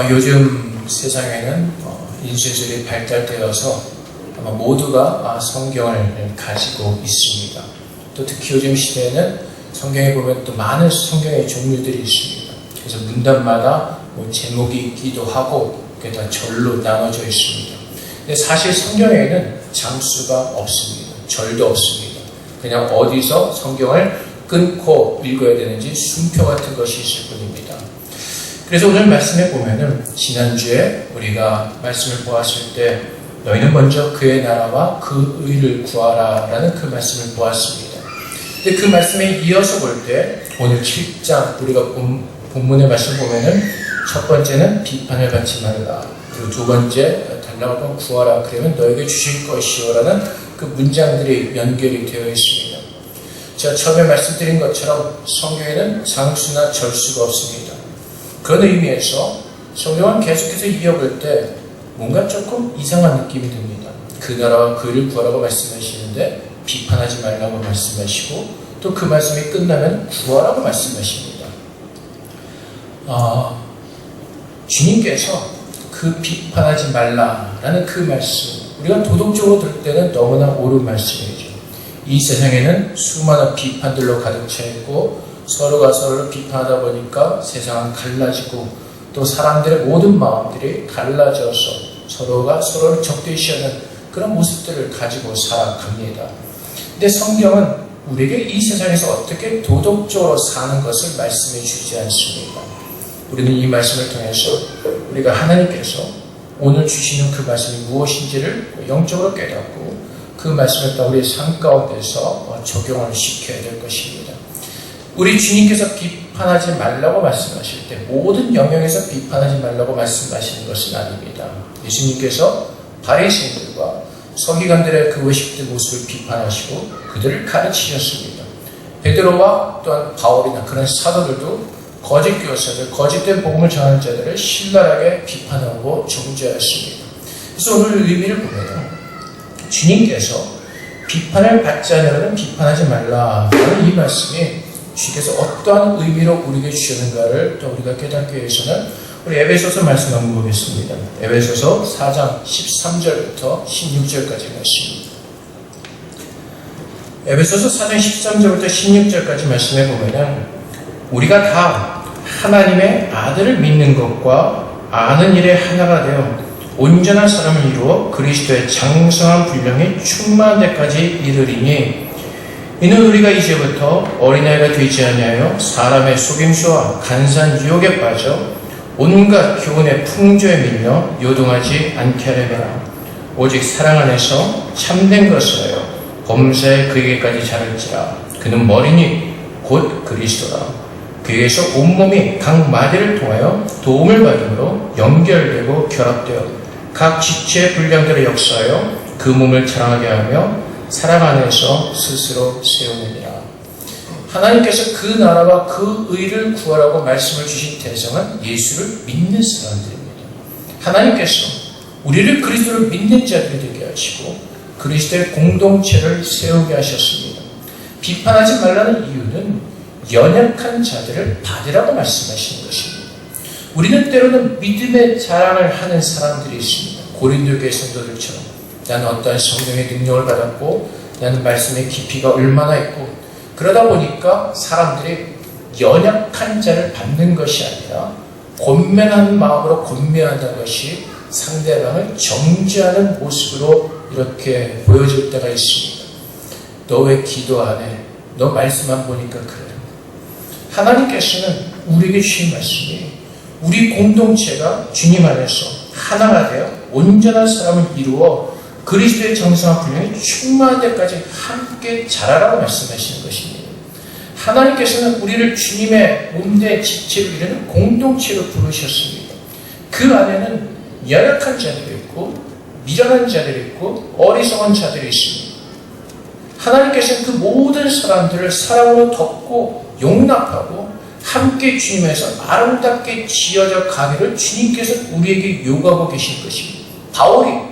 요즘 세상에는 인쇄술이 발달되어서 아마 모두가 성경을 가지고 있습니다. 또 특히 요즘 시대에는 성경에 보면 또 많은 성경의 종류들이 있습니다. 그래서 문단마다 제목이 있기도 하고 그게 다 절로 나눠져 있습니다. 근데 사실 성경에는 장수가 없습니다. 절도 없습니다. 그냥 어디서 성경을 끊고 읽어야 되는지 순표 같은 것이 있을 뿐입니다. 그래서 오늘 말씀에 보면은 지난주에 우리가 말씀을 보았을 때 너희는 먼저 그의 나라와 그 의를 구하라 라는 그 말씀을 보았습니다. 근데 그 말씀에 이어서 볼 때 오늘 7장 우리가 본문의 말씀을 보면은 첫 번째는 비판을 받지 말라, 그리고 두 번째 달라고 하면 구하라, 그러면 너에게 주실 것이요 라는 그 문장들이 연결이 되어 있습니다. 제가 처음에 말씀드린 것처럼 성경에는 장수나 절수가 없습니다. 그런 의미에서 성경은 계속해서 이어볼 때 뭔가 조금 이상한 느낌이 듭니다. 그 나라와 그 의를 구하라고 말씀하시는데 비판하지 말라고 말씀하시고 또 그 말씀이 끝나면 구하라고 말씀하십니다. 주님께서 그 비판하지 말라라는 그 말씀, 우리가 도덕적으로 들 때는 너무나 옳은 말씀이죠. 이 세상에는 수많은 비판들로 가득 차 있고 서로가 서로를 비판하다 보니까 세상은 갈라지고 또 사람들의 모든 마음들이 갈라져서 서로가 서로를 적대시하는 그런 모습들을 가지고 살아갑니다. 근데 성경은 우리에게 이 세상에서 어떻게 도덕적으로 사는 것을 말씀해 주지 않습니다. 우리는 이 말씀을 통해서 우리가 하나님께서 오늘 주시는 그 말씀이 무엇인지를 영적으로 깨닫고 그 말씀을 또 우리의 삶 가운데서 적용을 시켜야 될 것입니다. 우리 주님께서 비판하지 말라고 말씀하실 때 모든 영역에서 비판하지 말라고 말씀하시는 것은 아닙니다. 예수님께서 바리새인들과 서기관들의 그 외식들 모습을 비판하시고 그들을 가르치셨습니다. 베드로와 또한 바울이나 그런 사도들도 거짓 교사들, 거짓된 복음을 전하는 자들을 신랄하게 비판하고 정죄하였습니다. 그래서 오늘 의미를 보면 주님께서 비판을 받지 않으려면 비판하지 말라라는 이 말씀이 주께서 어떠한 의미로 우리에게 주셨는가를 또 우리가 깨닫기 위해서는 우리 에베소서 말씀 한번 보겠습니다. 에베소서 4장 13절부터 16절까지 말씀입니다. 에베소서 4장 13절부터 16절까지 말씀해 보면은 우리가 다 하나님의 아들을 믿는 것과 아는 일에 하나가 되어 온전한 사람을 이루어 그리스도의 장성한 분량에 충만한 데까지 이르리니 이는 우리가 이제부터 어린아이가 되지 아니하여 사람의 속임수와 간사한 유혹에 빠져 온갖 교훈의 풍조에 밀려 요동하지 않게 하려면 오직 사랑 안에서 참된 것을 하여 범사에 그에게까지 자랄지라. 그는 머리니 곧 그리스도라. 그에게서 온몸이 각 마디를 통하여 도움을 받음으로 연결되고 결합되어 각 지체의 분량들을 역사하여 그 몸을 자랑하게 하며 사랑 안에서 스스로 세우느니라. 하나님께서 그 나라와 그 의를 구하라고 말씀을 주신 대상은 예수를 믿는 사람들입니다. 하나님께서 우리를 그리스도를 믿는 자들이 되게 하시고 그리스도의 공동체를 세우게 하셨습니다. 비판하지 말라는 이유는 연약한 자들을 받으라고 말씀하시는 것입니다. 우리는 때로는 믿음의 자랑을 하는 사람들이 있습니다. 고린도 교회 성도들처럼 나는 어떠한 성령의 능력을 받았고 나는 말씀의 깊이가 얼마나 있고 그러다 보니까 사람들이 연약한 자를 받는 것이 아니라 권면하는 마음으로 권면한다는 것이 상대방을 정죄하는 모습으로 이렇게 보여질 때가 있습니다. 너 왜 기도 안 해? 너 말씀 안 보니까 그래. 하나님께서는 우리에게 주신 말씀이 우리 공동체가 주님 안에서 하나가 되어 온전한 사람을 이루어 그리스도의 정성한 분량이 충만한 데까지 함께 자라라고 말씀하시는 것입니다. 하나님께서는 우리를 주님의 몸대 지체로 이루는 공동체로 부르셨습니다. 그 안에는 연약한 자들이 있고 미련한 자들이 있고 어리석은 자들이 있습니다. 하나님께서는 그 모든 사람들을 사랑으로 덮고 용납하고 함께 주님에서 아름답게 지어져 가기를 주님께서 우리에게 요구하고 계신 것입니다. 바울이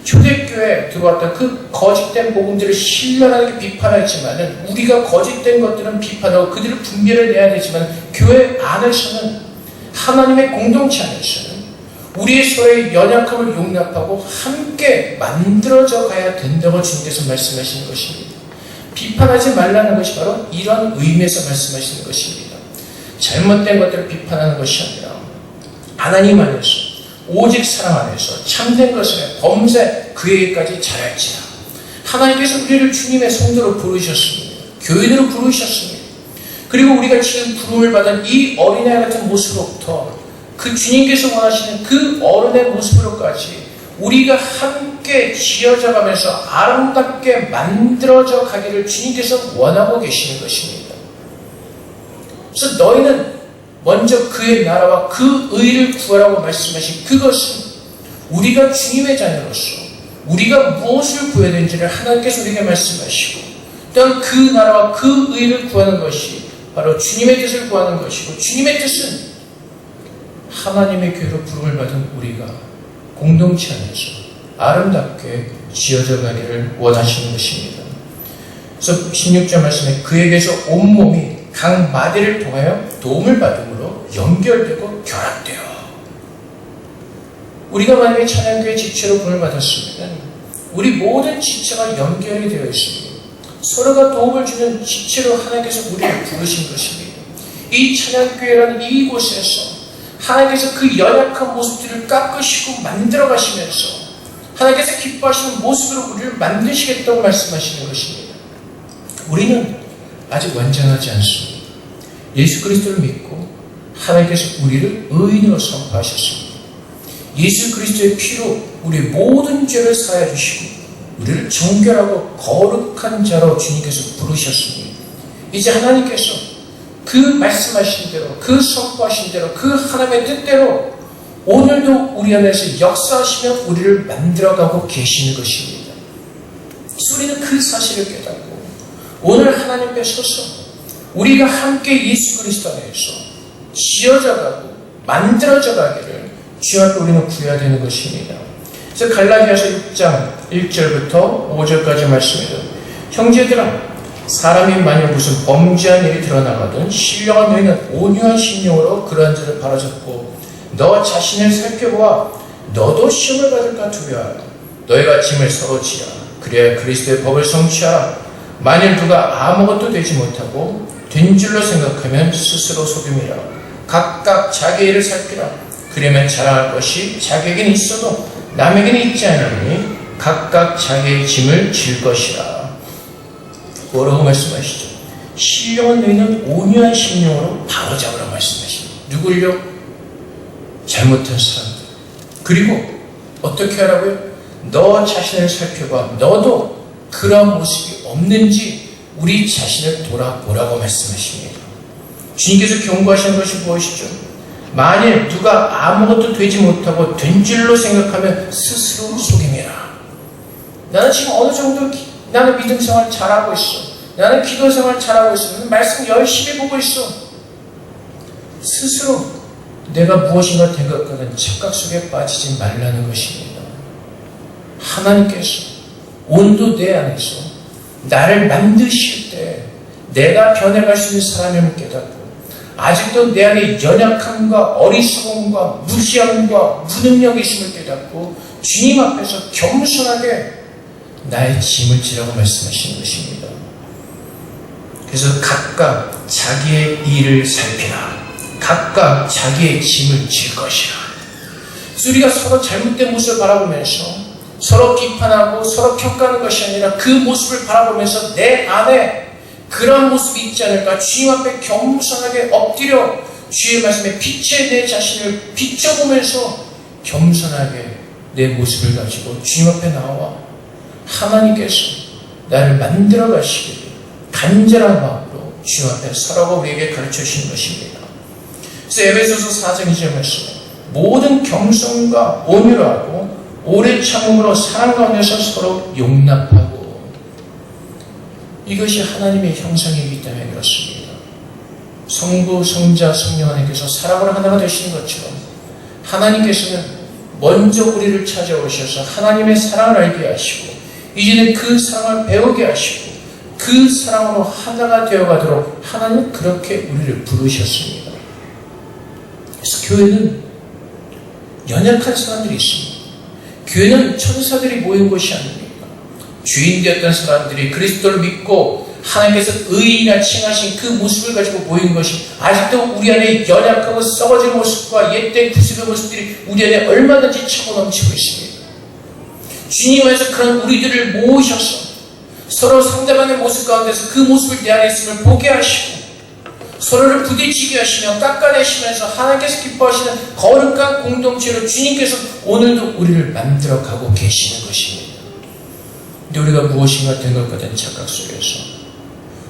초대교회에 들어왔던 그 거짓된 복음들을 신랄하게 비판했지만 우리가 거짓된 것들은 비판하고 그들을 분별을 내야 되지만 교회 안에서는 하나님의 공동체 안에서는 우리의 서로의 연약함을 용납하고 함께 만들어져 가야 된다고 주님께서 말씀하시는 것입니다. 비판하지 말라는 것이 바로 이런 의미에서 말씀하시는 것입니다. 잘못된 것들을 비판하는 것이 아니라 하나님 안에서 오직 사랑 안에서 참된 것을 범죄 그에게까지 잘할지라. 하나님께서 우리를 주님의 성도로 부르셨습니다. 교인으로 부르셨습니다. 그리고 우리가 지금 부름을 받은 이 어린아이 같은 모습으로부터 그 주님께서 원하시는 그 어른의 모습으로까지 우리가 함께 지어져 가면서 아름답게 만들어져 가기를 주님께서 원하고 계시는 것입니다. 그래서 너희는 먼저 그의 나라와 그 의를 구하라고 말씀하신 그것은 우리가 주님의 자녀로서 우리가 무엇을 구해야 되는지를 하나님께서 우리에게 말씀하시고 또한 그 나라와 그 의를 구하는 것이 바로 주님의 뜻을 구하는 것이고 주님의 뜻은 하나님의 교회로 부름을 받은 우리가 공동체 안에서 아름답게 지어져 가기를 원하시는 것입니다. 그래서 16절 말씀에 그에게서 온몸이 각 마디를 통하여 도움을 받음으로 연결되고 결합되어. 우리가 만약에 찬양교회 지체로 부름을 받았으면 우리 모든 지체가 연결이 되어 있습니다. 서로가 도움을 주는 지체로 하나님께서 우리를 부르신 것입니다. 이 찬양교회라는 이곳에서 하나님께서 그 연약한 모습들을 깎으시고 만들어 가시면서 하나님께서 기뻐하시는 모습으로 우리를 만드시겠다고 말씀하시는 것입니다. 우리는 아직 완전하지 않습니다. 예수 그리스도를 믿고 하나님께서 우리를 의인으로 선포하셨습니다. 예수 그리스도의 피로 우리의 모든 죄를 사하여 주시고 우리를 정결하고 거룩한 자로 주님께서 부르셨습니다. 이제 하나님께서 그 말씀하신 대로 그 선포하신 대로 그 하나님의 뜻대로 오늘도 우리 안에서 역사하시며 우리를 만들어가고 계시는 것입니다. 우리는 그 사실을 깨닫고 오늘 하나님 앞에 서서 우리가 함께 예수 그리스도 안에서 지어져가고 만들어져 가기를 주 앞에 우리는 구해야 되는 것입니다. 그래서 갈라디아서 6장 1절부터 5절까지 말씀입니다. 형제들아 사람이 만일 무슨 범죄한 일이 드러나거든 신령한 너희는 온유한 심령으로 그러한 자를 바라잡고 너 자신을 살펴보아 너도 시험을 받을까 두려워하라. 너희가 짐을 서로 지라. 그래야 그리스도의 법을 성취하라. 만일 누가 아무것도 되지 못하고 된 줄로 생각하면 스스로 속임이라. 각각 자기 일을 살피라. 그러면 자랑할 것이 자기에게는 있어도 남에게는 있지 않으니 각각 자기의 짐을 질 것이라. 뭐라고 말씀하시죠? 신령한 너희는 온유한 심령으로 바로잡으라고 말씀하십니다. 누굴요? 잘못한 사람들. 그리고 어떻게 하라고요? 너 자신을 살펴봐. 너도 그런 모습이 없는지 우리 자신을 돌아보라고 말씀하십니다. 주님께서 경고하시는 것이 무엇이죠? 만일 누가 아무것도 되지 못하고 된 줄로 생각하면 스스로 속임이라. 나는 지금 어느 정도 나는 믿음 생활 잘하고 있어. 나는 기도 생활 잘하고 있어. 말씀 열심히 보고 있어. 스스로 내가 무엇인가 된 것 같은 착각 속에 빠지지 말라는 것입니다. 하나님께서 온도 내 안에서 나를 만드실 때 내가 변해갈 수 있는 사람임을 깨닫고 아직도 내 안에 연약함과 어리석음과 무지함과 무능력이 있음을 깨닫고 주님 앞에서 겸손하게 나의 짐을 지라고 말씀하시는 것입니다. 그래서 각각 자기의 일을 살피라. 각각 자기의 짐을 질 것이라. 그래서 우리가 서로 잘못된 모습을 바라보면서 서로 비판하고 서로 평가하는 것이 아니라 그 모습을 바라보면서 내 안에 그런 모습이 있지 않을까 주님 앞에 겸손하게 엎드려 주의 말씀에 빛에 내 자신을 비춰보면서 겸손하게 내 모습을 가지고 주님 앞에 나와 하나님께서 나를 만들어 가시기를 간절한 마음으로 주님 앞에 서라고 우리에게 가르쳐 주신 것입니다. 그래서 에베소서 4장 2절 말씀에 모든 겸손과 온유로 하고 오래 참음으로 사랑 가운데서 서로 용납하고 이것이 하나님의 형상이기 때문에 그렇습니다. 성부, 성자, 성령 하나님께서 사랑으로 하나가 되시는 것처럼 하나님께서는 먼저 우리를 찾아오셔서 하나님의 사랑을 알게 하시고 이제는 그 사랑을 배우게 하시고 그 사랑으로 하나가 되어가도록 하나님은 그렇게 우리를 부르셨습니다. 그래서 교회는 연약한 사람들이 있습니다. 교회는 천사들이 모인 곳이 아닙니다. 죄인 되었던 사람들이 그리스도를 믿고 하나님께서 의인이라 칭하신 그 모습을 가지고 모인 것이 아직도 우리 안에 연약하고 썩어진 모습과 옛때 구습의 모습들이 우리 안에 얼마든지 차고 넘치고 있습니다. 주님 안에서 그런 우리들을 모으셔서 서로 상대방의 모습 가운데서 그 모습을 내 안에 있음을 보게 하시고 서로를 부딪히게 하시며 깎아내시면서 하나님께서 기뻐하시는 거룩한 공동체로 주님께서 오늘도 우리를 만들어 가고 계시는 것입니다. 근데 우리가 무엇인가 된 것 같은 착각 속에서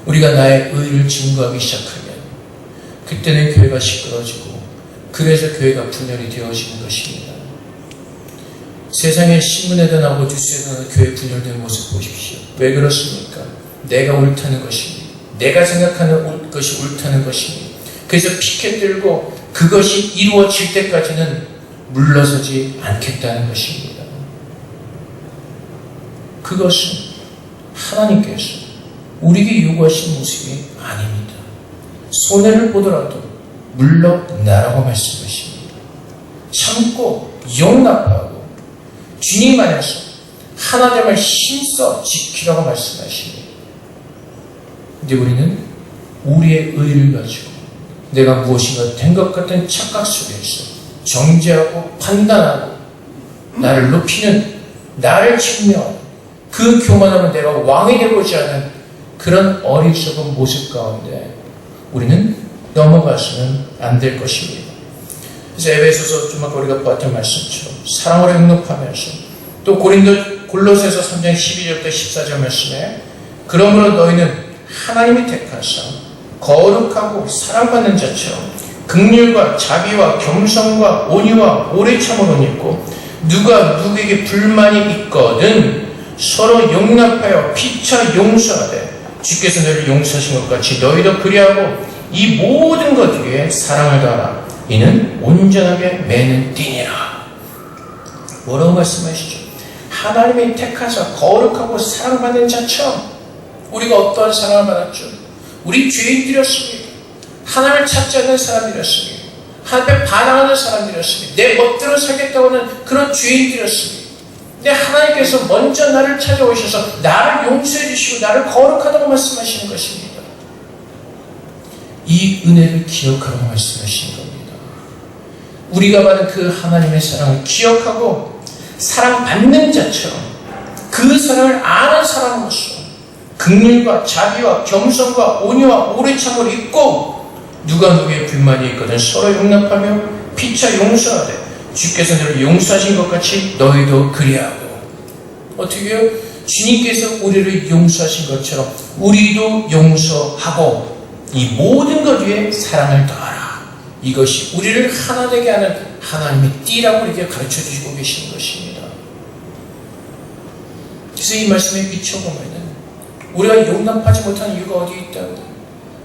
우리가 나의 의를 증거하기 시작하면 그때는 교회가 시끄러지고 그래서 교회가 분열이 되어지는 것입니다. 세상에 신문에도 나오고 뉴스에도 나오고 교회 분열된 모습 보십시오. 왜 그렇습니까? 내가 옳다는 것입니다. 내가 생각하는 것이 옳다는 것입니다. 그래서 피켓 들고 그것이 이루어질 때까지는 물러서지 않겠다는 것입니다. 그것은 하나님께서 우리에게 요구하신 모습이 아닙니다. 손해를 보더라도 물러나라고 말씀하십니다. 참고 용납하고 주님 안에서 하나됨을 힘써 지키라고 말씀하십니다. 근데 우리는 우리의 의를 가지고 내가 무엇인가 된 것 같은 착각 속에서 정죄하고 판단하고 나를 높이는, 나를 증명하는 그 교만함은 내가 왕이 되고자 하는 그런 어리석은 모습 가운데 우리는 넘어가서는 안 될 것입니다. 그래서 에베소서 좀 아까 우리가 보았던 말씀처럼 사랑으로 행복하면서 또 골로새서 3장 12절부터 14절 말씀에 그러므로 너희는 하나님이 택하사 거룩하고 사랑받는 자처럼 긍휼과 자비와 겸손과 온유와 오래 참음을 입고 누가 누구에게 불만이 있거든 서로 용납하여 피차 용서하되 주께서 너희를 용서하신 것 같이 너희도 그리하고 이 모든 것 위에 사랑을 더하라. 이는 온전하게 매는 띠니라. 뭐라고 말씀하시죠? 하나님이 택하사 거룩하고 사랑받는 자처럼 우리가 어떠한 사랑을 받았죠? 우리 죄인들이었습니다. 하나님을 찾지 않는 사람들이었습니다. 하나님께 반항하는 사람들이었습니다. 내 멋대로 살겠다고 하는 그런 죄인들이었습니다. 근데 하나님께서 먼저 나를 찾아오셔서 나를 용서해 주시고 나를 거룩하다고 말씀하시는 것입니다. 이 은혜를 기억하라고 말씀하시는 겁니다. 우리가 받은 그 하나님의 사랑을 기억하고 사랑받는 자처럼 그 사랑을 아는 사람으로서 긍휼과 자비와 겸손과 온유와 오래 참을 입고 누가 누구의 불만이 있거든 서로 용납하며 피차 용서하되 주께서 너를 용서하신 것 같이 너희도 그리하고 어떻게 해요? 주님께서 우리를 용서하신 것처럼 우리도 용서하고 이 모든 것 위에 사랑을 더하라. 이것이 우리를 하나 되게 하는 하나님의 띠라고 우리에게 가르쳐 주시고 계시는 것입니다. 그래서 이 말씀에 비춰보면 우리가 용납하지 못하는 이유가 어디에 있다고?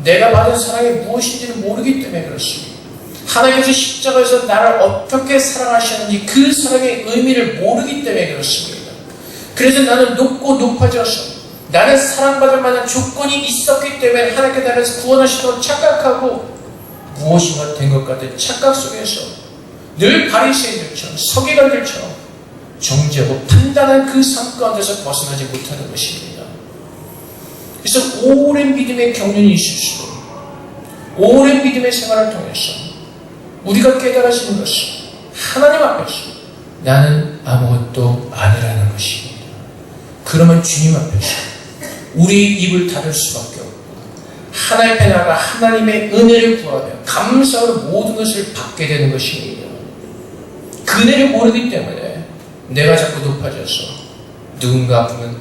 내가 받은 사랑이 무엇인지를 모르기 때문에 그렇습니다. 하나님께서 십자가에서 나를 어떻게 사랑하셨는지 그 사랑의 의미를 모르기 때문에 그렇습니다. 그래서 나는 높고 높아져서 나는 사랑받을 만한 조건이 있었기 때문에 하나님께 나를 구원하시도록 착각하고 무엇인가 된 것 같은 착각 속에서 늘 바리새인들처럼 서기관들처럼 정죄하고 판단한 그 삶 가운데서 벗어나지 못하는 것입니다. 그래서 오랜 믿음의 경륜이 있을수록 오랜 믿음의 생활을 통해서 우리가 깨달아지는 것은 하나님 앞에서 나는 아무것도 아니라는 것입니다. 그러면 주님 앞에서 우리 입을 닫을 수밖에 없고 하나님 앞에 나가 하나님의 은혜를 구하며 감사로 모든 것을 받게 되는 것입니다. 그 은혜를 모르기 때문에 내가 자꾸 높아져서 누군가 아프면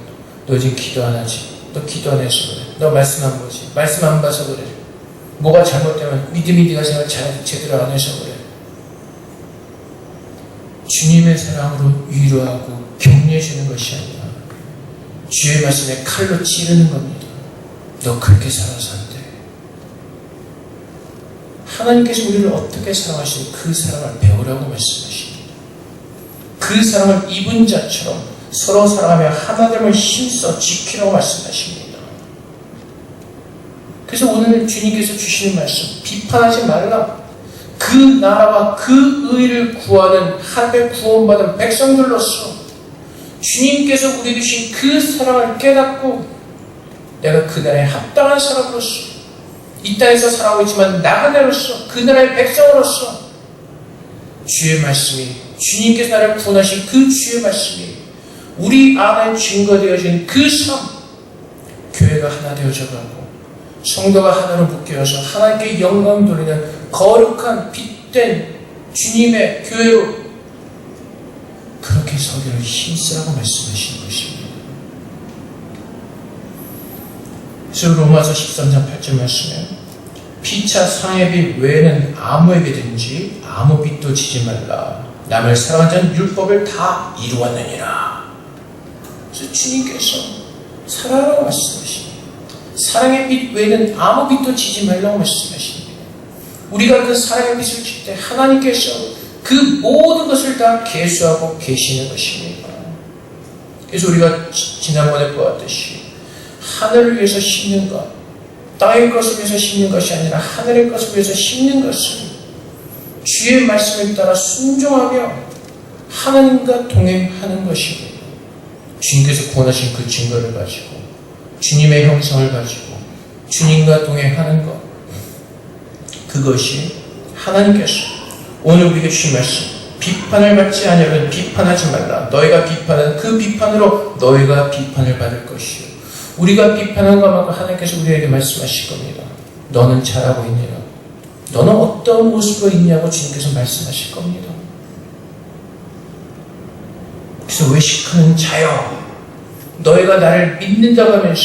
너 지금 기도 안 하지? 너 기도 안 해서 그래. 너 말씀 안 보지? 말씀 안 봐서 그래. 뭐가 잘못되면 믿음이 네가 생각 제대로 안 해서 그래. 주님의 사랑으로 위로하고 격려해 주는 것이 아니라 주의 말씀에 칼로 찌르는 겁니다. 너 그렇게 살아서 안 돼. 하나님께서 우리를 어떻게 사랑하시는지 그 사랑을 배우라고 말씀하십니다. 그 사랑을 입은 자처럼 서로 사랑하며 하나됨을 힘써 지키라고 말씀하십니다. 그래서 오늘 주님께서 주시는 말씀, 비판하지 말라. 그 그 나라와 그 의를 구하는 하나님의 구원받은 백성들로서 주님께서 우리에게 주신 그 사랑을 깨닫고 내가 그 나라에 합당한 사람으로서 이 땅에서 살아오고 있지만 나그네로서 그 나라의 백성으로서 주의 말씀이 주님께서 나를 구원하신 그 주의 말씀이 우리 안에 증거되어진 그 삶, 교회가 하나 되어져가고 성도가 하나로 묶여서 하나님께 영광 돌리는 거룩한 빛된 주님의 교회로 그렇게 서기를 힘쓰라고 말씀하시는 것입니다. 그래서 로마서 13장 8절 말씀에 피차 상의 빚 외에는 아무에게든지 아무 빚도 지지 말라. 남을 사랑한 자는 율법을 다 이루었느니라. 그래서 주님께서 사랑하라고 말씀하십니다. 사랑의 빚 외에는 아무 빚도 지지 말라고 말씀하십니다. 우리가 그 사랑의 빚을 질 때 하나님께서 그 모든 것을 다 계수하고 계시는 것입니다. 그래서 우리가 지난번에 보았듯이 하늘을 위해서 심는 것, 땅의 것을 위해서 심는 것이 아니라 하늘의 것을 위해서 심는 것은 주의 말씀에 따라 순종하며 하나님과 동행하는 것입니다. 주님께서 구원하신 그 증거를 가지고 주님의 형상을 가지고 주님과 동행하는 것, 그것이 하나님께서 오늘 우리에게 주신 말씀, 비판을 받지 아니하면 비판하지 말라. 너희가 비판한 그 비판으로 너희가 비판을 받을 것이요. 우리가 비판한 것만큼 하나님께서 우리에게 말씀하실 겁니다. 너는 잘하고 있느냐? 너는 어떤 모습으로 있냐고 주님께서 말씀하실 겁니다. 그래서 외식하는 자여, 너희가 나를 믿는다고 하면서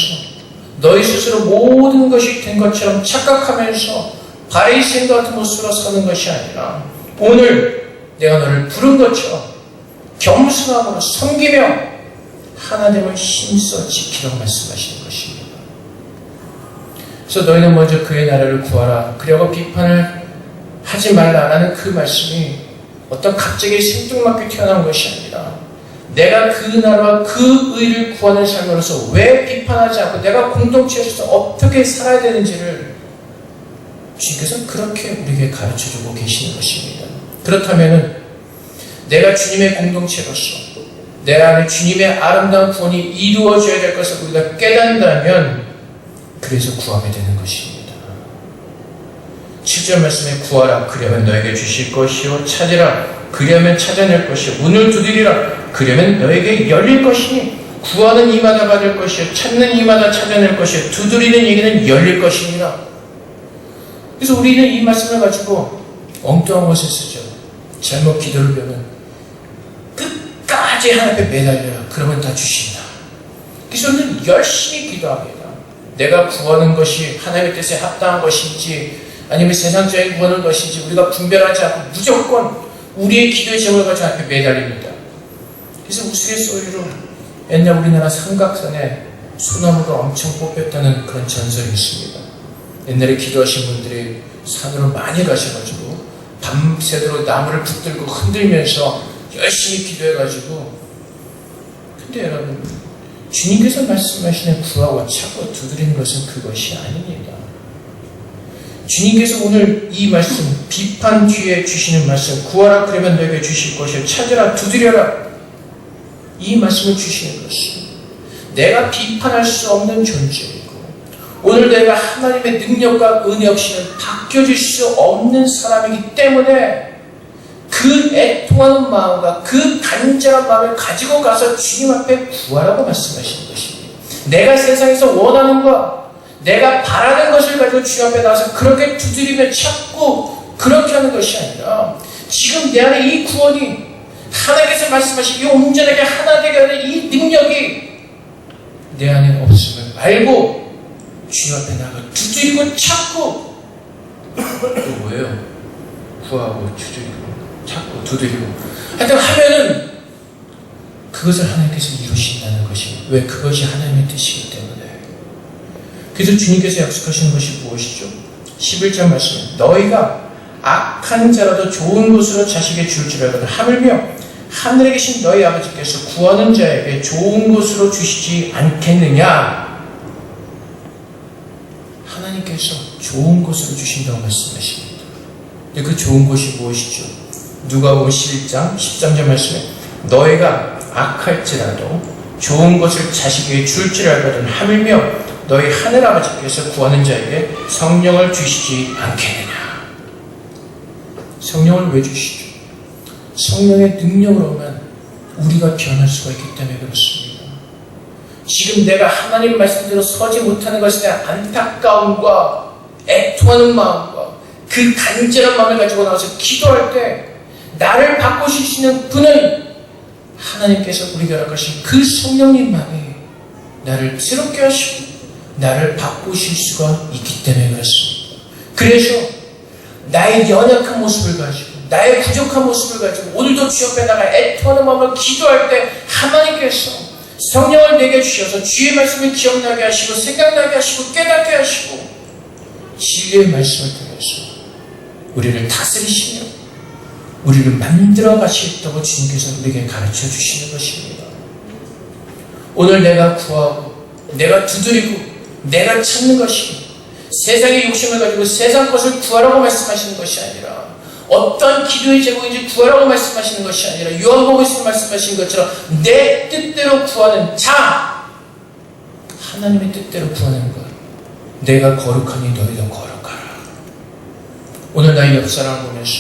너희 스스로 모든 것이 된 것처럼 착각하면서 바리새인 같은 모습으로 사는 것이 아니라 오늘 내가 너를 부른 것처럼 겸손함으로 섬기며 하나님을 힘써 지키라고 말씀하시는 것입니다. 그래서 너희는 먼저 그의 나라를 구하라. 그리고 비판을 하지 말라라는 그 말씀이 어떤 갑자기 생뚱맞게 튀어나온 것이 아니라 내가 그 나라와 그 의를 구하는 삶으로서 왜 비판하지 않고 내가 공동체에서 어떻게 살아야 되는지를 주님께서 그렇게 우리에게 가르쳐주고 계시는 것입니다. 그렇다면 내가 주님의 공동체로서 내 안에 주님의 아름다운 구원이 이루어져야 될 것을 우리가 깨닫는다면 그래서 구하게 되는 것입니다. 7절 말씀에 구하라 그러면 너에게 주실 것이요 찾으라 그러면 찾아낼 것이요 문을 두드리라 그러면 너에게 열릴 것이니 구하는 이마다 받을 것이요 찾는 이마다 찾아낼 것이요 두드리는 얘기는 열릴 것입니다. 그래서 우리는 이 말씀을 가지고 엉뚱한 것을 쓰죠. 잘못 기도를 배우면 끝까지 하나님 앞에 매달려요. 그러면 다 주신다. 그래서 우리는 열심히 기도합니다. 내가 구하는 것이 하나님의 뜻에 합당한 것인지 아니면 세상적인 구하는 것인지 우리가 분별하지 않고 무조건 우리의 기도의 제목을 가지고 앞에 매달립니다. 그래서 우스갯소리로 옛날 우리나라 삼각산에 소나무가 엄청 뽑혔다는 그런 전설이 있습니다. 옛날에 기도하신 분들이 산으로 많이 가셔가지고 밤새도록 나무를 붙들고 흔들면서 열심히 기도해가지고 근데 여러분 주님께서 말씀하시는 구하고 찾고 두드리는 것은 그것이 아닙니다. 주님께서 오늘 이 말씀 비판 뒤에 주시는 말씀 구하라 그러면 너에게 주실 것이요 찾으라 두드려라 이 말씀을 주시는 것은 내가 비판할 수 없는 존재이고 오늘 내가 하나님의 능력과 은혜 없이는 바뀌어질 수 없는 사람이기 때문에 그 애통하는 마음과 그 간절한 마음을 가지고 가서 주님 앞에 구하라고 말씀하시는 것입니다. 내가 세상에서 원하는 것, 내가 바라는 것을 가지고 주님 앞에 나와서 그렇게 두드리며 찾고 그렇게 하는 것이 아니라 지금 내 안에 이 구원이 하나님께서 말씀하신 이 온전하게 하나 되게 하는 이 능력이 내 안에 없음을 알고 주님 앞에 나가 두드리고 찾고 또 뭐예요? 구하고 두드리고 찾고 두드리고 하여튼 하면은 그것을 하나님께서 이루신다는 것이 왜 그것이 하나님의 뜻이기 때문에 그래서 주님께서 약속하시는 것이 무엇이죠? 11절 말씀에 너희가 악한 자라도 좋은 것으로 자식에게 줄 줄 알거든 하물며 하늘에 계신 너희 아버지께서 구하는 자에게 좋은 것으로 주시지 않겠느냐? 하나님께서 좋은 것으로 주신다고 말씀하십니다. 근데 그 좋은 것이 무엇이죠? 누가복음 11장 13절 말씀에 너희가 악할지라도 좋은 것을 자식에게 줄 줄 알거든 하물며 너희 하늘아버지께서 구하는 자에게 성령을 주시지 않겠느냐. 성령을 왜 주시죠? 성령의 능력으로만 우리가 변할 수가 있기 때문에 그렇습니다. 지금 내가 하나님 말씀대로 서지 못하는 것에 대한 안타까움과 애통하는 마음과 그 간절한 마음을 가지고 나와서 기도할 때 나를 바꾸시는 분은 하나님께서 우리가 허락하신 그 성령님만이 나를 새롭게 하시고 나를 바꾸실 수가 있기 때문에 그렇습니다. 그래서 나의 연약한 모습을 가지고 나의 부족한 모습을 가지고 오늘도 주 옆에 나가 애통하는 마음을 기도할 때 하나님께서 성령을 내게 주셔서 주의 말씀을 기억나게 하시고 생각나게 하시고 깨닫게 하시고 진리의 말씀을 통해서 우리를 다스리시며 우리를 만들어 가시겠다고 주님께서 우리에게 가르쳐 주시는 것입니다. 오늘 내가 구하고 내가 두드리고 내가 찾는 것이 세상의 욕심을 가지고 세상 것을 구하라고 말씀하시는 것이 아니라 어떤 기도의 제목인지 구하라고 말씀하시는 것이 아니라 요한복음에서 말씀하신 것처럼 내 뜻대로 구하는 자, 하나님의 뜻대로 구하는 것. 내가 거룩하니 너희도 거룩하라. 오늘 나의 옆사람을 보면서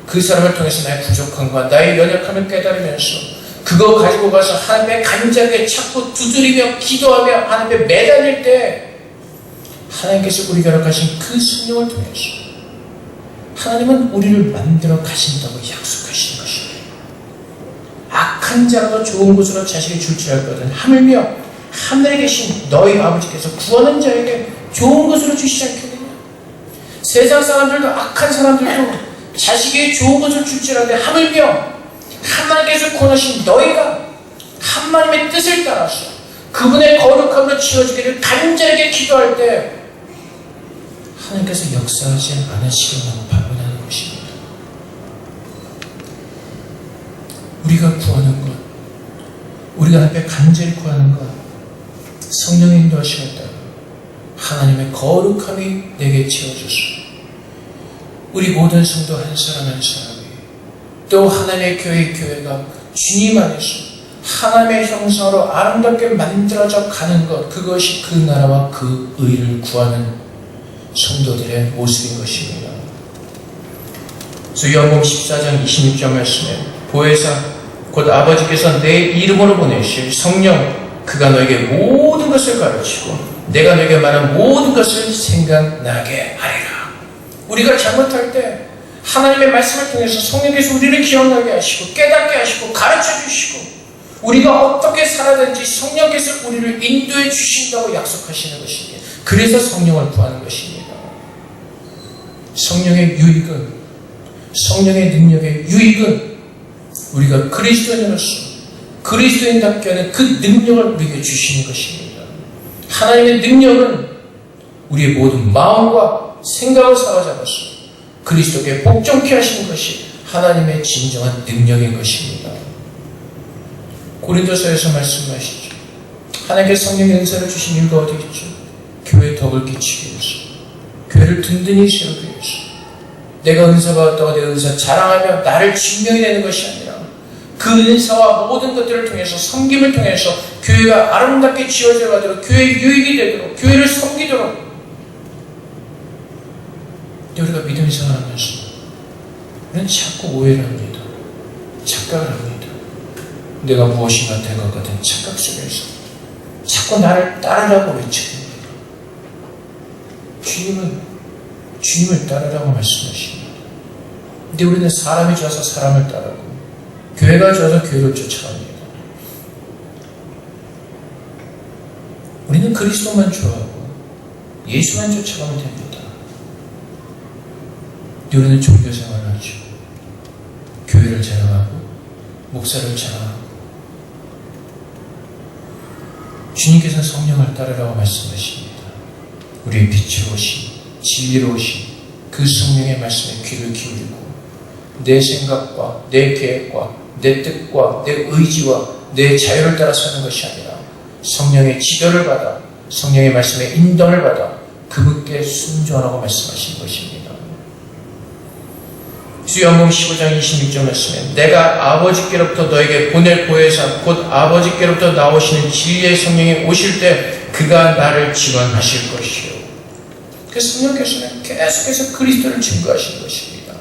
그 사람을 통해서 나의 부족함과 나의 연약함을 깨달으면서 그거 가지고 가서 하나님의 간절하게 찾고 두드리며 기도하며 하나님의 매달릴 때 하나님께서 우리가 허락하신 그 성령을 통해서 하나님은 우리를 만들어 가신다고 약속하시는 것입니다. 악한 자라도 좋은 곳으로 자식이 줄 줄 알거든 하물며 하늘에 계신 너희 아버지께서 구하는 자에게 좋은 것으로 주시지 않겠느냐. 세상 사람들도 악한 사람들도 자식에게 좋은 것을 줄 줄 아는데 하물며 하나님께서 권하신 너희가 하나님의 뜻을 따라서 그분의 거룩함으로 지어지기를 간절하게 기도할 때 하나님께서 역사하지 않으시기만 반문하는 것입니다. 우리가 구하는 것, 우리가 하나님께 간절히 구하는 것, 성령의 인도하심에 따라 하나님의 거룩함이 내게 채워져서 우리 모든 성도 한 사람 한 사람이 또 하나님의 교회가 주님 안에서 하나님의 형상으로 아름답게 만들어져 가는 것, 그것이 그 나라와 그 의를 구하는 성도들의 모습인 것입니다. 그래서 요한복음 14장 26절 말씀에 보혜사 곧 아버지께서 내 이름으로 보내실 성령 그가 너에게 모든 것을 가르치고 내가 너에게 말한 모든 것을 생각나게 하리라. 우리가 잘못할 때 하나님의 말씀을 통해서 성령께서 우리를 기억나게 하시고 깨닫게 하시고 가르쳐 주시고 우리가 어떻게 살아야되는지 성령께서 우리를 인도해 주신다고 약속하시는 것입니다. 그래서 성령을 구하는 것입니다. 성령의 유익은, 성령의 능력의 유익은 우리가 그리스도인으로서 그리스도인답게 하는 그 능력을 우리에게 주시는 것입니다. 하나님의 능력은 우리의 모든 마음과 생각을 사로잡아서 그리스도께 복종케 하시는 것이 하나님의 진정한 능력인 것입니다. 고린도서에서 말씀하시죠. 하나님께서 성령의 은사를 주신 이유가 어디 있죠? 교회에 덕을 끼치기 위해서, 교회를 든든히 세우기 위해서. 내가 은사 받았다고 내가 은사 자랑하며 나를 증명이 되는 것이 아니라 그 은사와 모든 것들을 통해서 섬김을 통해서 교회가 아름답게 지어져 가도록 교회의 유익이 되도록 교회를 섬기도록. 근데 우리가 믿음의 생활을 하면서 우리는 자꾸 오해를 합니다. 착각을 합니다. 내가 무엇인가 된 것 같은 착각 속에서 자꾸 나를 따르라고 외칩니다. 주님을 따르라고 말씀하십니다. 근데 우리는 사람이 좋아서 사람을 따르고 교회가 좋아서 교회를 쫓아갑니다. 우리는 그리스도만 좋아하고 예수만 쫓아가면 됩니다. 근데 우리는 종교생활을 하죠. 교회를 자랑하고 목사를 자랑하고 주님께서는 성령을 따르라고 말씀하십니다. 우리의 빛으로 오신 진리로 오신 그 성령의 말씀에 귀를 기울이고 내 생각과 내 계획과 내 뜻과 내 의지와 내 자유를 따라 사는 것이 아니라 성령의 지도를 받아 성령의 말씀에 인도를 받아 그분께 순종하라고 말씀하신 것입니다. 수요한복음 15장 26절 말씀에 내가 아버지께로부터 너에게 보낼 보혜사 곧 아버지께로부터 나오시는 진리의 성령이 오실 때 그가 나를 증언하실 것이요. 그래서 성령께서는 계속해서 그리스도를 증거하시는 것입니다.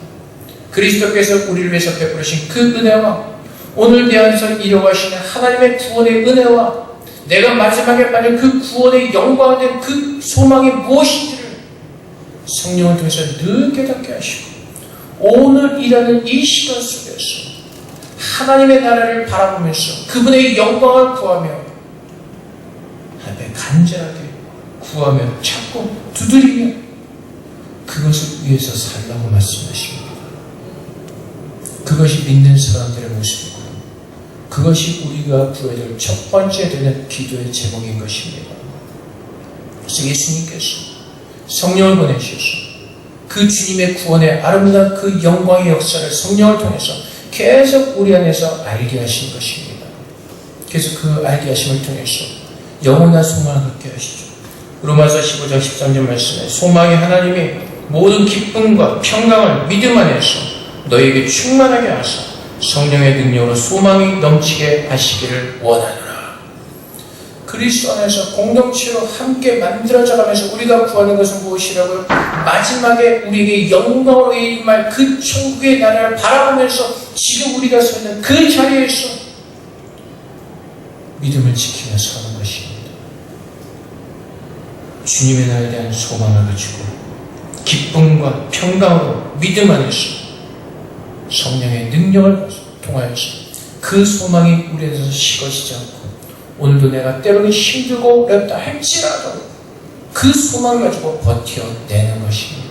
그리스도께서 우리를 위해서 베푸신 그 은혜와 오늘 내 안에서 이루어 가시는 하나님의 구원의 은혜와 내가 마지막에 받을 그 구원의 영광에 대한 그 소망이 무엇인지를 성령을 통해서 늘 깨닫게 하시고 오늘 일하는 이 시간 속에서 하나님의 나라를 바라보면서 그분의 영광을 구하며 하나님의 간절하게 구하며 찾고 두드리며 그것을 위해서 살라고 말씀하십니다. 그것이 믿는 사람들의 모습이고 그것이 우리가 구해야 될 첫 번째 되는 기도의 제목인 것입니다. 그래서 예수님께서 성령을 보내주셔서 그 주님의 구원의 아름다운 그 영광의 역사를 성령을 통해서 계속 우리 안에서 알게 하신 것입니다. 그래서 그 알게 하심을 통해서 영원한 소망을 갖게 하시죠. 로마서 15장 13절 말씀에 소망이 하나님이 모든 기쁨과 평강을 믿음 안에서 너에게 충만하게 하사 성령의 능력으로 소망이 넘치게 하시기를 원하노라. 그리스도 안에서 공동체로 함께 만들어져가면서 우리가 구하는 것은 무엇이라고요? 마지막에 우리에게 영광으로 임할 그 천국의 나라를 바라보면서 지금 우리가 서 있는 그 자리에서 믿음을 지키며 사는 것입니다. 주님의 나라에 대한 소망을 가지고 기쁨과 평강으로 믿음 안에서 성령의 능력을 통하여서 그 소망이 우리에서 식어지지 않고 오늘도 내가 때로는 힘들고 어렵다 할지라도 그 소망을 가지고 버텨내는 것입니다.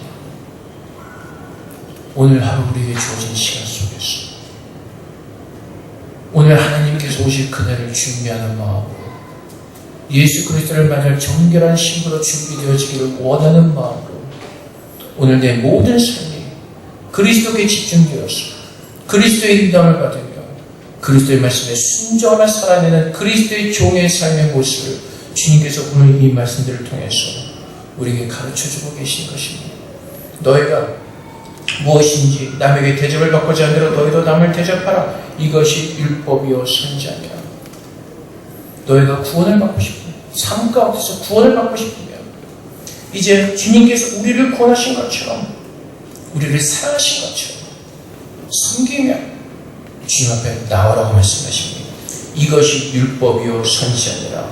오늘 하루 우리에게 주어진 시간 속에서 오늘 하나님께서 오실 그날을 준비하는 마음으로 예수 그리스도를 만날 정결한 신부로 준비되어지기를 원하는 마음으로 오늘 내 모든 삶이 그리스도께 집중되어서 그리스도의 인도함을 받으며 그리스도의 말씀에 순종하며 살아내는 그리스도의 종의 삶의 모습을 주님께서 오늘 이 말씀들을 통해서 우리에게 가르쳐주고 계신 것입니다. 너희가 무엇인지 남에게 대접을 받고자 하는 대로 너희도 남을 대접하라. 이것이 율법이요 선지자니라. 너희가 구원을 받고 싶으면 삶 가운데서 구원을 받고 싶으면 이제 주님께서 우리를 구원하신 것처럼 우리를 사랑하신 것처럼 섬기며 주님 앞에 나오라고 말씀하십니다. 이것이 율법이요 선지자니라.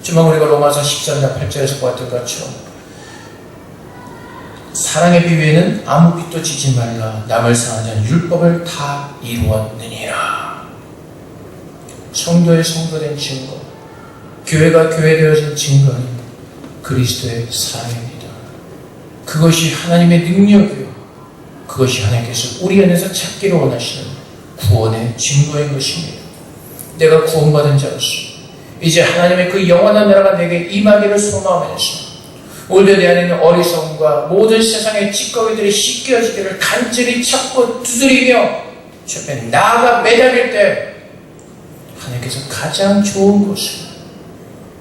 지금 우리가 로마서 14장 8절에서 보았던 것처럼 사랑의 비유에는 아무 빚도 지지 말라. 남을 사랑하지 않는 율법을 다 이루었느니라. 성도의 성도된 증거, 교회가 교회되어진 증거는 그리스도의 사랑입니다. 그것이 하나님의 능력이요 그것이 하나님께서 우리 안에서 찾기를 원하시는 구원의 증거인 것입니다. 내가 구원받은 자로서 이제 하나님의 그 영원한 나라가 내게 임하기를 소망하면서 오히려 내 안에 있는 어리석음과 모든 세상의 찌꺼기들이 씻겨지기를 간절히 찾고 두드리며 주 앞에 나아가 매달릴 때 하나님께서 가장 좋은 곳을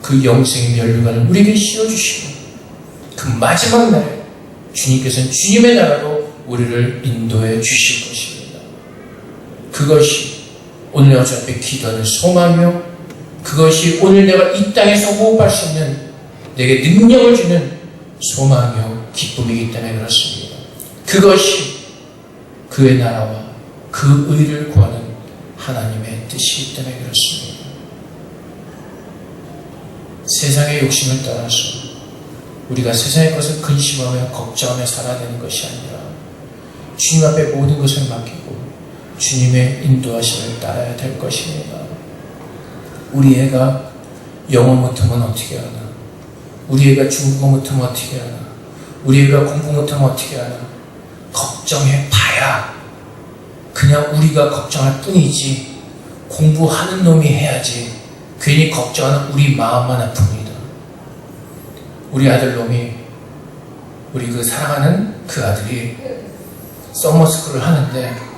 그 영생의 면류관을 우리에게 씌워주시고 그 마지막 날에 주님께서는 주님의 나라로 우리를 인도해 주실 것입니다. 그것이 오늘 내 앞에 기도하는 소망이요 그것이 오늘 내가 이 땅에서 호흡할 수 있는 내게 능력을 주는 소망이요 기쁨이기 때문에 그렇습니다. 그것이 그의 나라와 그 의를 구하는 하나님의 뜻이기 때문에 그렇습니다. 세상의 욕심을 따라서 우리가 세상의 것을 근심하며 걱정하며 살아야 되는 것이 아니라 주님 앞에 모든 것을 맡기고 주님의 인도하심을 따라야 될 것입니다. 우리 애가 영어 못하면 어떻게 하나? 우리 애가 중국어 못하면 어떻게 하나? 우리 애가 공부 못하면 어떻게 하나? 걱정해 봐야 그냥 우리가 걱정할 뿐이지 공부하는 놈이 해야지 괜히 걱정하는 우리 마음만 아픕니다. 우리 아들놈이 우리 그 사랑하는 그 아들이 서머스쿨을 하는데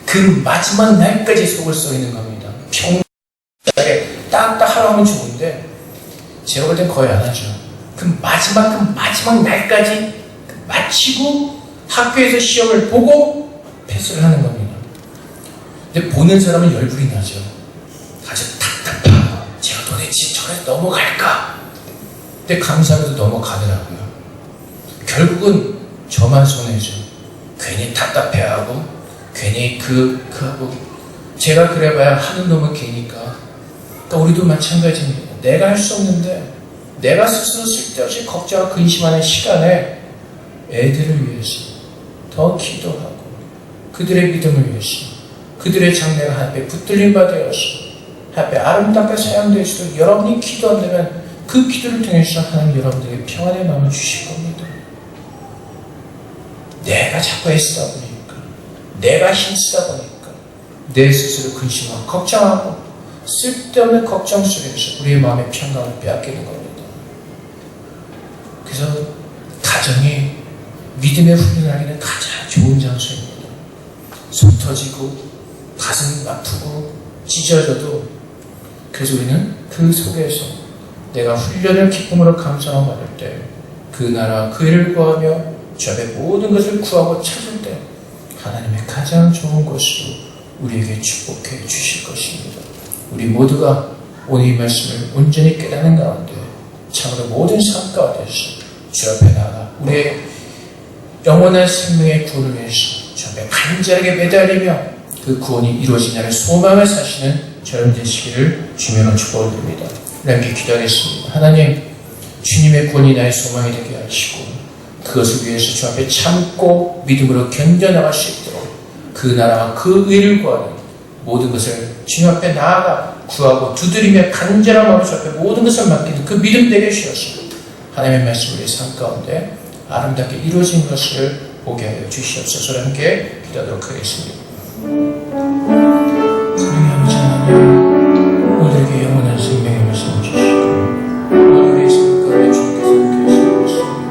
그 마지막 날까지 속을 써 있는 겁니다. 평일에 딱딱 하루 하면 좋은데 제가 볼 땐 거의 안 하죠. 그 마지막 날까지 마치고 학교에서 시험을 보고 패스를 하는 겁니다. 근데 보는 사람은 열불이 나죠. 아주 답답하고 제가 도대체 저래 넘어갈까? 근데 감사하게도 넘어가더라고요. 결국은 저만 손해죠. 괜히 답답해하고 괜히 하고 제가 그래봐야 하는 놈은 걔니까. 그러니까 우리도 마찬가지입니다. 내가 할 수 없는데 내가 스스로 쓸데없이 걱정하고 근심하는 시간에 애들을 위해서 더 기도하고 그들의 믿음을 위해서 그들의 장래가 하나님의 붙들림 받아서 하나님의 아름답게 사용될 수 있도록 여러분이 기도한다면 그 기도를 통해서 하나님 여러분들에게 평안의 마음을 주실 겁니다. 내가 자꾸 애쓰다 보니까 내가 힘쓰다 보니까 내 스스로 근심하고 걱정하고 쓸데없는 걱정 속에서 우리의 마음의 평강을 빼앗기는 겁니다. 그래서 가정이 믿음의 훈련을 하기는 가장 좋은 장소입니다. 속 터지고 가슴 아프고 찢어져도 그래서 우리는 그 속에서 내가 훈련을 기쁨으로 감사하고 받을 때 그 나라 그 일을 구하며 주 앞에 모든 것을 구하고 찾을 때 하나님의 가장 좋은 것으로 우리에게 축복해 주실 것입니다. 우리 모두가 오늘 이 말씀을 온전히 깨닫는 가운데 참으로 모든 삶 가운데서 주 앞에 나아가 우리의 영원한 생명의 구원을 위해서 주 앞에 간절하게 매달리며 그 구원이 이루어지냐는 소망을 사시는 저런 되시기를 주님으로 축복을 드립니다. 함께 기도하겠습니다. 하나님, 주님의 구원이 나의 소망이 되게 하시고 그것을 위해서 주 앞에 참고 믿음으로 견뎌나갈 수 있도록 그 나라와 그 의를 구하는 모든 것을 주님 앞에 나아가 구하고 두드리며 간절한 마음으로 주 앞에 모든 것을 맡기는 그 믿음 되게 주셔서 하나님의 말씀 우리 삶 가운데 아름답게 이루어진 것을 보게 하여 주시옵소서. 함께 기도하도록 하겠습니다. 사랑의 아버지 하나님, 우리에게 영원한 생명의 말씀을 주시고 우리의 삶 가운데 주님께서 함께 하시고 있습니다.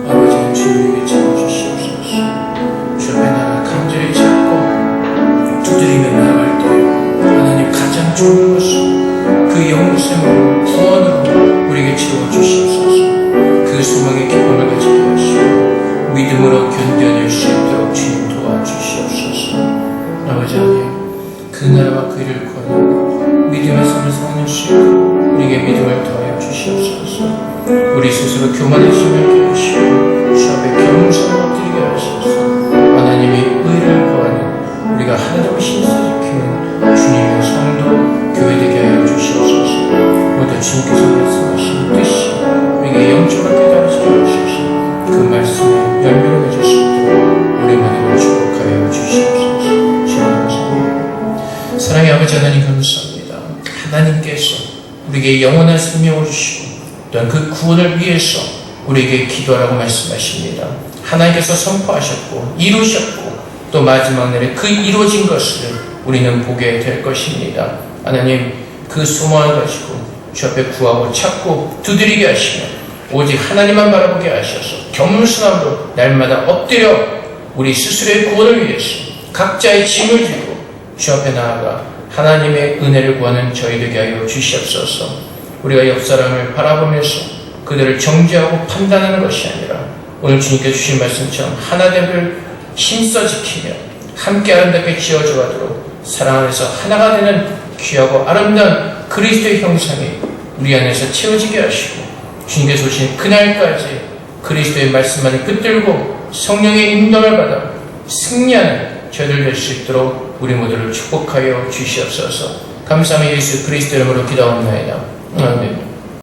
아버지는 주님에게 채워주시옵소서. 주 앞에 나가 간절히 찾고 두드리며 나아갈 때 하나님 가장 좋은 것은 그 영생으로 구원으로 우리에게 채워주시옵소서. 그 소망의 기쁨을 가지게 하시고 믿음으로 견뎌낼 수 있도록 주님 도와주시옵소서. 아버지 하나님, 그 나라와 그 일을 구하는 믿음의 삶을 살아낼 수 있도록 우리에게 믿음을 더하여 주시옵소서. 우리 스스로 교만해지지 않게 하시고 주 앞에 겸손을 엎드리게 하소서. 하나님의 의를 구하는 우리가 하나도 힘써 지키는 주님의 성도 교회 되게 하여 주시옵소서. 모두 주님께서 말씀하신 뜻이 우리에게 영적으로 깨달아지게 하소서. 그 말씀에 열매를 맺을 수 있도록 우리 모두를 축복하여 주시옵소서. 사랑의 아버지 하나님 감사합니다. 하나님께서 우리에게 영원한 생명을 주시고 또한 그 구원을 위해서 우리에게 기도하라고 말씀하십니다. 하나님께서 선포하셨고 이루셨고 또 마지막 날에 그 이루어진 것을 우리는 보게 될 것입니다. 하나님, 그 소망을 가지고 주 앞에 구하고 찾고 두드리게 하시며 오직 하나님만 바라보게 하셔서 겸손함으로 날마다 엎드려 우리 스스로의 구원을 위해서 각자의 짐을 지고 주 앞에 나아가 하나님의 은혜를 구하는 저희 되게 하여 주시옵소서. 우리가 옆 사람을 바라보면서 그들을 정죄하고 판단하는 것이 아니라 오늘 주님께서 주신 말씀처럼 하나됨을 힘써 지키며 함께 아름답게 지어져 가도록 사랑 안에서 하나가 되는 귀하고 아름다운 그리스도의 형상이 우리 안에서 채워지게 하시고 주님께서 오신 그날까지 그리스도의 말씀만을 붙들고 성령의 인도를 받아 승리하는 저희들 될 수 있도록 우리 모두를 축복하여 주시옵소서. 감사하며 예수 그리스도 이름으로 기도하옵나이다. 아멘.